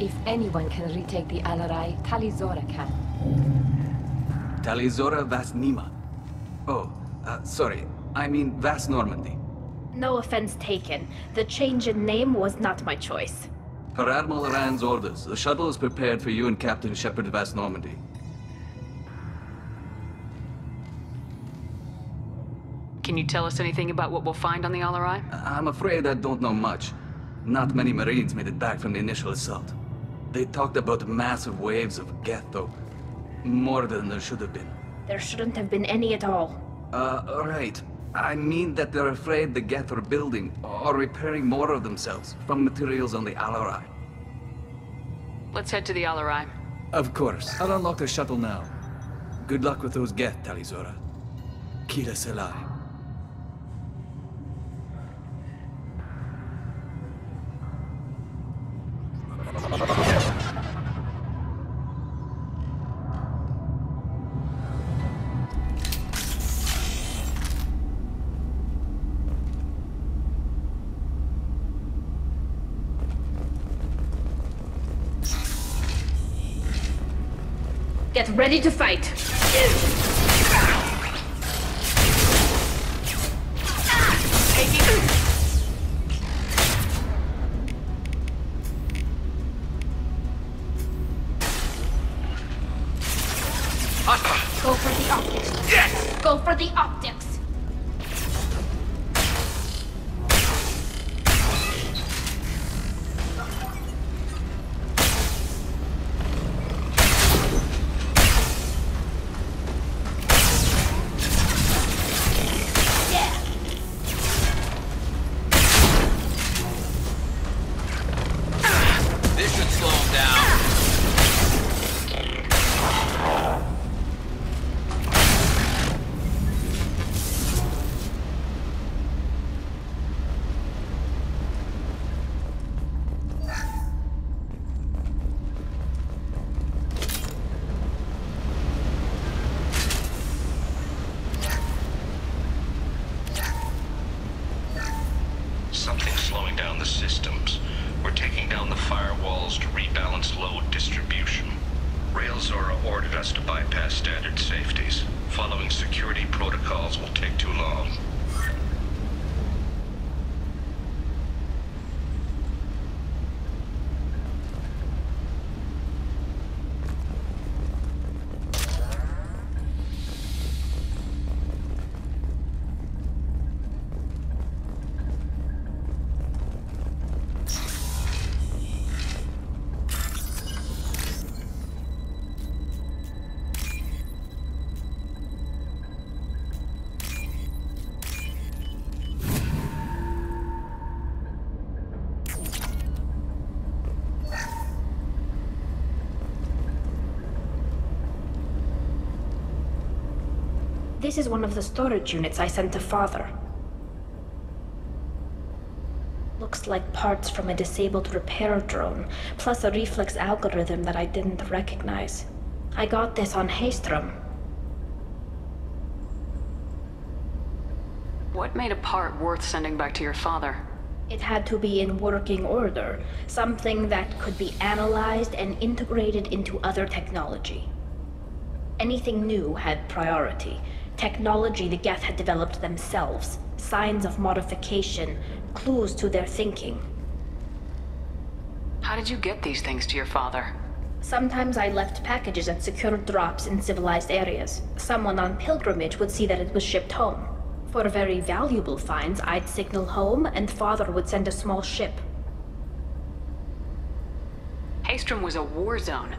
If anyone can retake the Alarai, Talizora can. Talizora Vas Nima. Oh, sorry. I mean Vas Normandy. No offense taken. The change in name was not my choice. Per Admiral Rand's orders, the shuttle is prepared for you and Captain Shepard Vas Normandy. Can you tell us anything about what we'll find on the Alarai? I'm afraid I don't know much. Not many Marines made it back from the initial assault. They talked about massive waves of Geth, though. More than there should have been. There shouldn't have been any at all. Right. I mean that they're afraid the Geth are building or repairing more of themselves from materials on the Alarai. Let's head to the Alarai. Of course. I'll unlock the shuttle now. Good luck with those Geth, Talizora. Kira Selai. Get ready to fight! Go for the optics! Yes! Go for the optics! Something's slowing down the systems. We're taking down the firewalls to rebalance load distribution. Railzora ordered us to bypass standard safeties. Following security protocols will take too long. This is one of the storage units I sent to Father. Looks like parts from a disabled repair drone, plus a reflex algorithm that I didn't recognize. I got this on Haestrom. What made a part worth sending back to your father? It had to be in working order, something that could be analyzed and integrated into other technology. Anything new had priority. Technology the Geth had developed themselves, signs of modification, clues to their thinking. How did you get these things to your father? Sometimes I left packages at secure drops in civilized areas. Someone on pilgrimage would see that it was shipped home. For very valuable finds, I'd signal home, and Father would send a small ship. Haestrom was a war zone.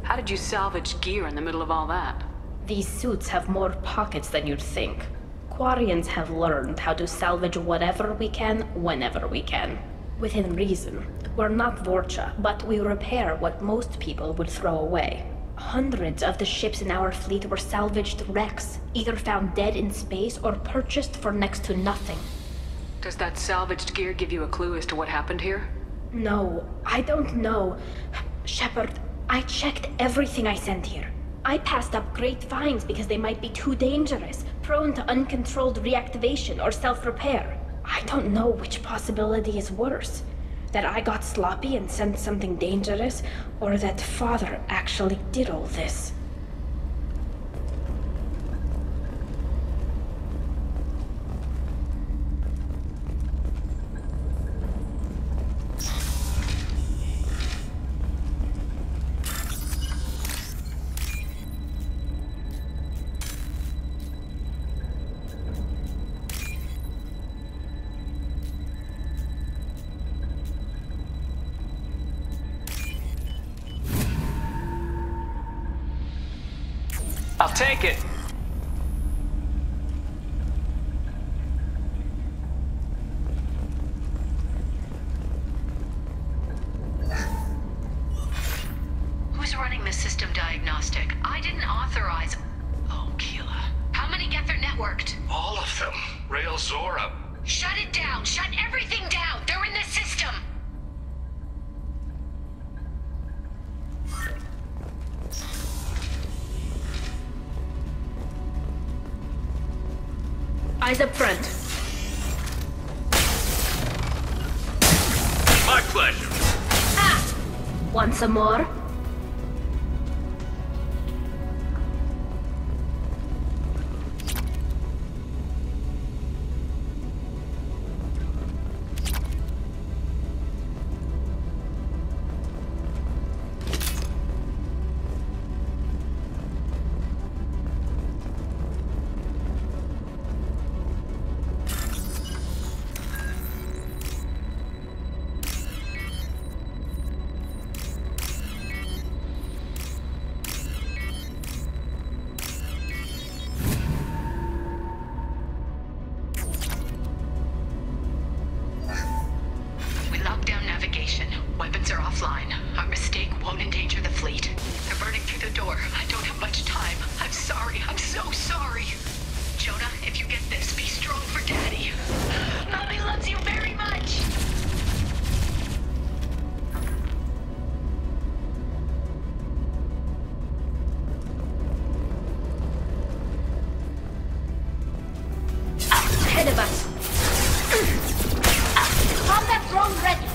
How did you salvage gear in the middle of all that? These suits have more pockets than you'd think. Quarians have learned how to salvage whatever we can, whenever we can. Within reason. We're not Vorcha, but we repair what most people would throw away. Hundreds of the ships in our fleet were salvaged wrecks, either found dead in space or purchased for next to nothing. Does that salvaged gear give you a clue as to what happened here? No, I don't know. Shepard, I checked everything I sent here. I passed up great finds because they might be too dangerous, prone to uncontrolled reactivation or self-repair. I don't know which possibility is worse. That I got sloppy and sent something dangerous, or that Father actually did all this. I'll take it. Who's running the system diagnostic? I didn't authorize... Oh, Keela. How many Geth are networked? All of them. Rail Zora. Shut it down! Shut everything down! They're in the system! Eyes up front. My pleasure. Ah! Want some more? Weapons are offline. Our mistake won't endanger the fleet. They're burning through the door. I don't have much time. I'm sorry. I'm so sorry. Jonah, if you get this, be strong for Daddy. Mommy loves you very much. Ahead of us. Combat drone ready.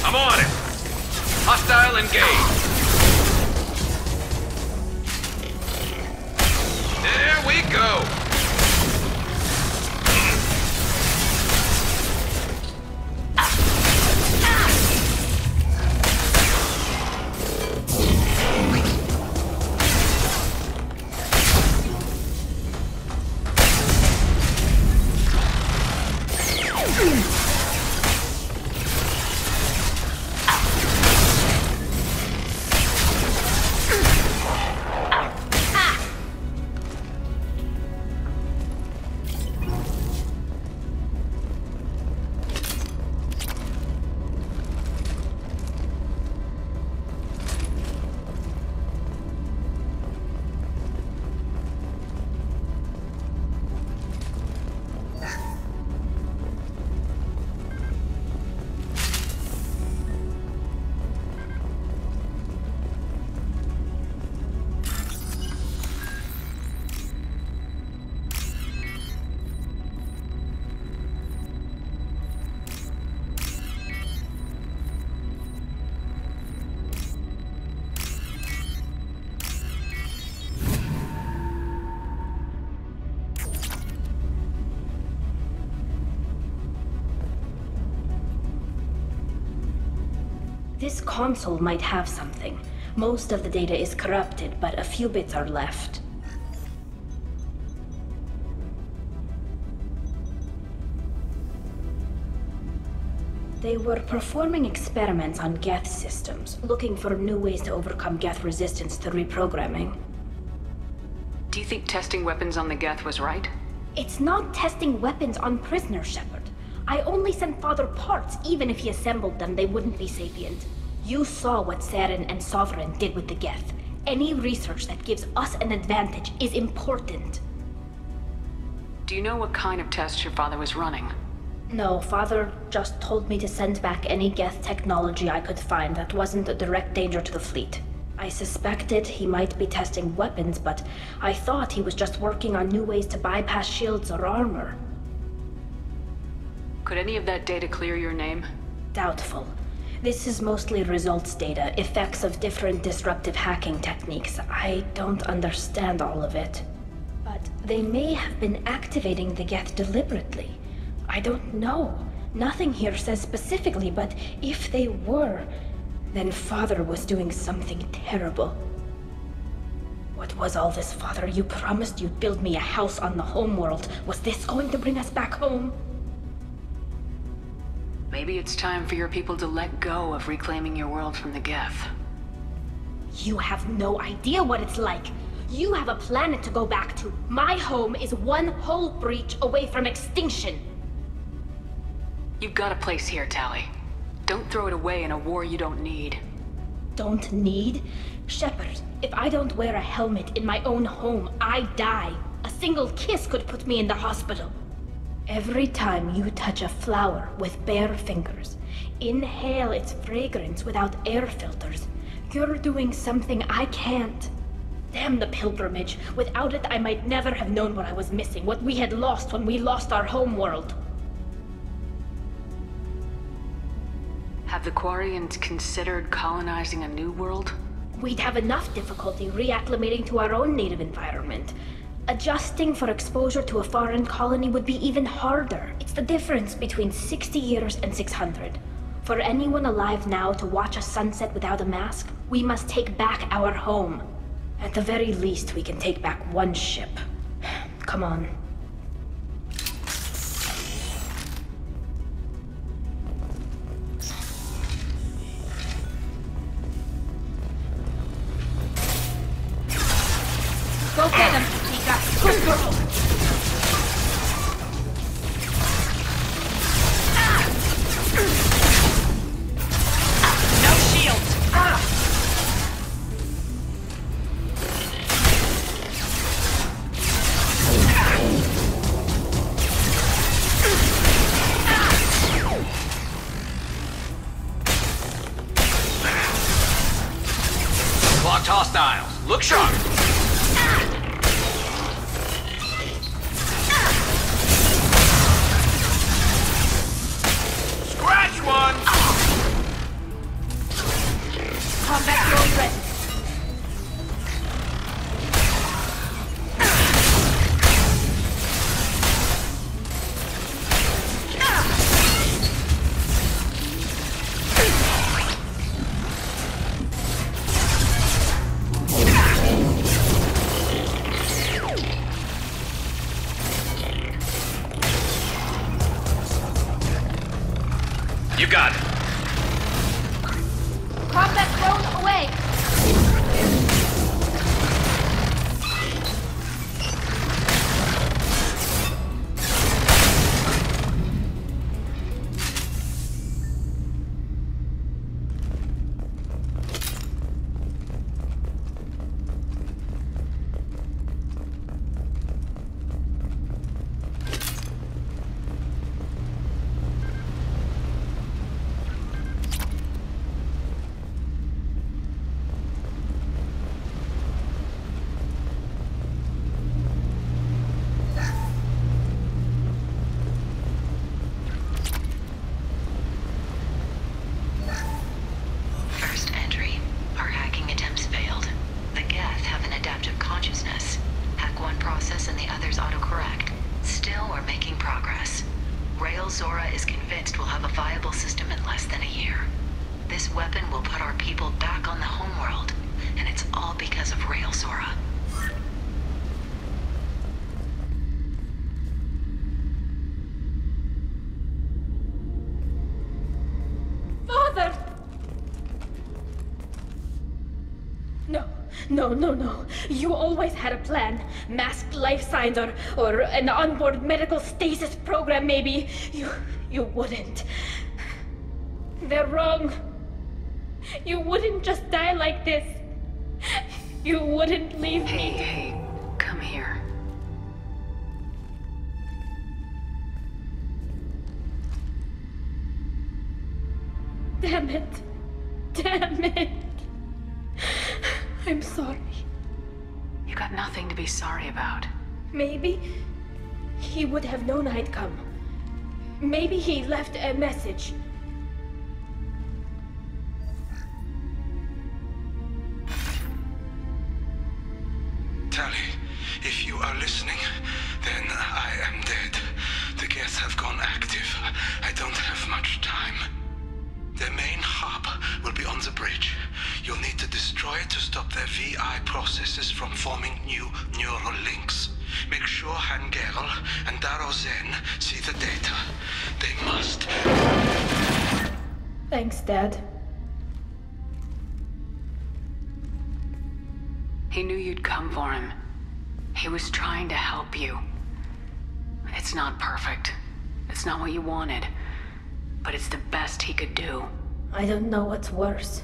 I'm on it! Hostile engaged! There we go! This console might have something. Most of the data is corrupted, but a few bits are left. They were performing experiments on Geth systems, looking for new ways to overcome Geth resistance to reprogramming. Do you think testing weapons on the Geth was right? It's not testing weapons on prisoners, Shepard. I only sent Father parts. Even if he assembled them, they wouldn't be sapient. You saw what Saren and Sovereign did with the Geth. Any research that gives us an advantage is important. Do you know what kind of tests your father was running? No, Father just told me to send back any Geth technology I could find that wasn't a direct danger to the fleet. I suspected he might be testing weapons, but I thought he was just working on new ways to bypass shields or armor. Could any of that data clear your name? Doubtful. This is mostly results data, effects of different disruptive hacking techniques. I don't understand all of it. But they may have been activating the Geth deliberately. I don't know. Nothing here says specifically, but if they were, then Father was doing something terrible. What was all this, Father? You promised you'd build me a house on the homeworld. Was this going to bring us back home? Maybe it's time for your people to let go of reclaiming your world from the Geth. You have no idea what it's like. You have a planet to go back to. My home is one hull breach away from extinction. You've got a place here, Tali. Don't throw it away in a war you don't need. Don't need? Shepard, if I don't wear a helmet in my own home, I die. A single kiss could put me in the hospital. Every time you touch a flower with bare fingers, inhale its fragrance without air filters, you're doing something I can't. Damn the pilgrimage. Without it, I might never have known what I was missing, what we had lost when we lost our homeworld. Have the Quarians considered colonizing a new world? We'd have enough difficulty reacclimating to our own native environment. Adjusting for exposure to a foreign colony would be even harder. It's the difference between 60 years and 600. For anyone alive now to watch a sunset without a mask, we must take back our home. At the very least, we can take back one ship. Come on. Go get him, Tika. Good girl. No shield. Blocked hostiles. Look sharp. One. Combat drone ready. You got it. Combat drone away. Zora is convinced we'll have a viable system in less than a year. This weapon will put our people back on the homeworld, and it's all because of Rail Zora. Father! No. You always had a plan. Masked life signs or an onboard medical stasis program, maybe. You wouldn't. They're wrong. You wouldn't just die like this. You wouldn't leave me. Hey, come here. Damn it. I'm sorry. You got nothing to be sorry about. Maybe he would have known I'd come. Maybe he left a message. warning, then I am dead. The Geth have gone active. I don't have much time. Their main hub will be on the bridge. You'll need to destroy it to stop their VI processes from forming new neural links. Make sure Hangerl and Daro Zen see the data. They must. Thanks, Dad. He knew you'd come for him. He was trying to help you. It's not perfect. It's not what you wanted. But it's the best he could do. I don't know what's worse.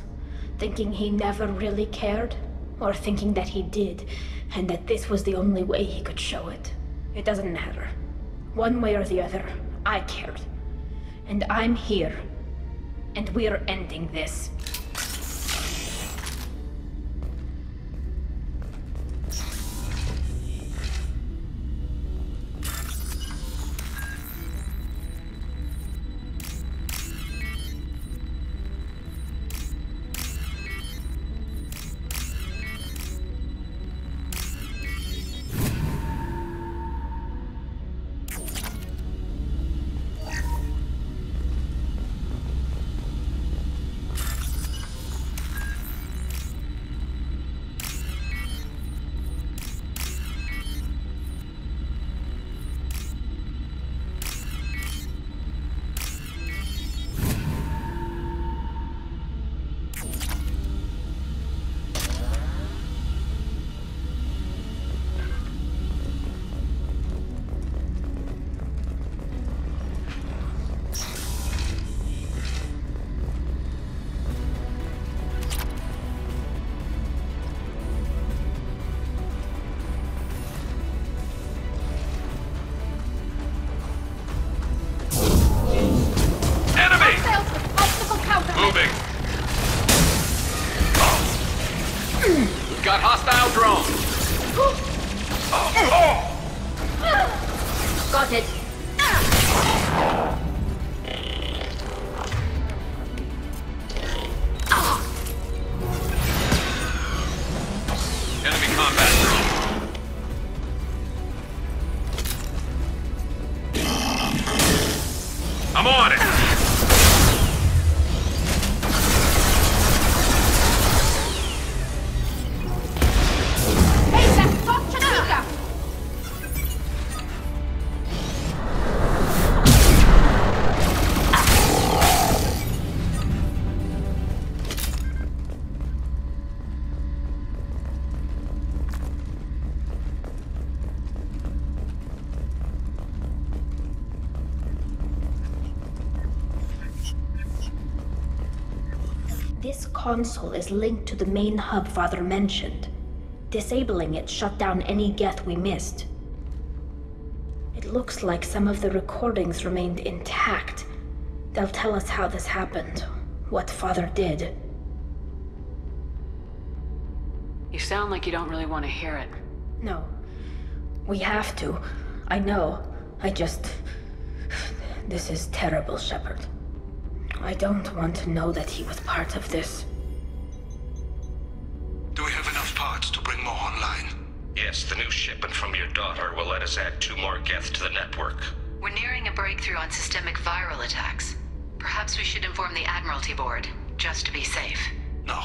Thinking he never really cared, or thinking that he did, and that this was the only way he could show it. It doesn't matter. One way or the other, I cared. And I'm here. And we're ending this. Got hostile drones. Got it. Enemy combat drone. I'm on it. This console is linked to the main hub Father mentioned. Disabling it shut down any Geth we missed. It looks like some of the recordings remained intact. They'll tell us how this happened, what Father did. You sound like you don't really want to hear it. No. We have to. I know. This is terrible, Shepard. I don't want to know that he was part of this. Do we have enough parts to bring more online? Yes, the new shipment from your daughter will let us add 2 more Geth to the network. We're nearing a breakthrough on systemic viral attacks. Perhaps we should inform the Admiralty Board, just to be safe. No.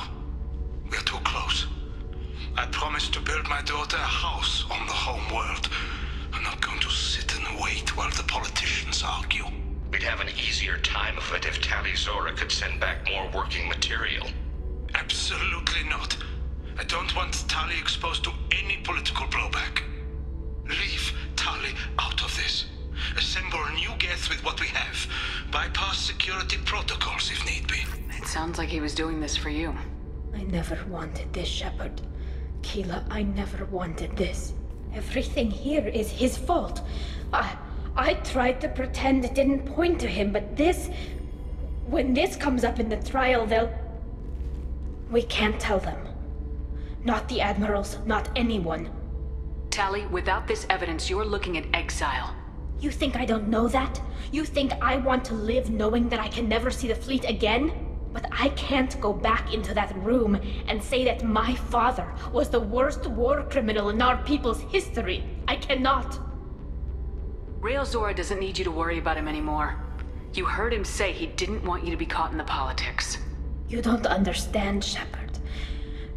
We're too close. I promised to build my daughter a house on the home world. I'm not going to sit and wait while the politicians argue. We'd have an easier time of it if Tali Zora could send back more working material. Absolutely not. I don't want Tali exposed to any political blowback. Leave Tali out of this. Assemble new Geth with what we have. Bypass security protocols if need be. It sounds like he was doing this for you. I never wanted this, Shepard. Keela, I never wanted this. Everything here is his fault. I tried to pretend it didn't point to him, but this... When this comes up in the trial, we can't tell them. Not the Admirals, not anyone. Tali, without this evidence, you're looking at exile. You think I don't know that? You think I want to live knowing that I can never see the fleet again? But I can't go back into that room and say that my father was the worst war criminal in our people's history. I cannot. Rael Zora doesn't need you to worry about him anymore. You heard him say he didn't want you to be caught in the politics. You don't understand, Shepard.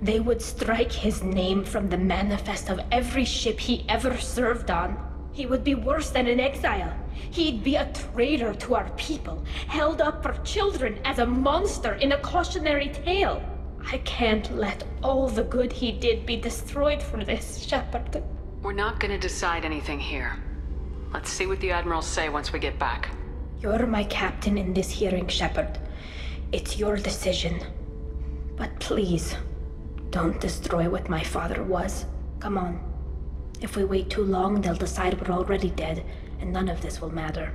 They would strike his name from the manifest of every ship he ever served on. He would be worse than an exile. He'd be a traitor to our people, held up for children as a monster in a cautionary tale. I can't let all the good he did be destroyed for this, Shepard. We're not gonna decide anything here. Let's see what the Admirals say once we get back. You're my captain in this hearing, Shepard. It's your decision. But please, don't destroy what my father was. Come on. If we wait too long, they'll decide we're already dead, and none of this will matter.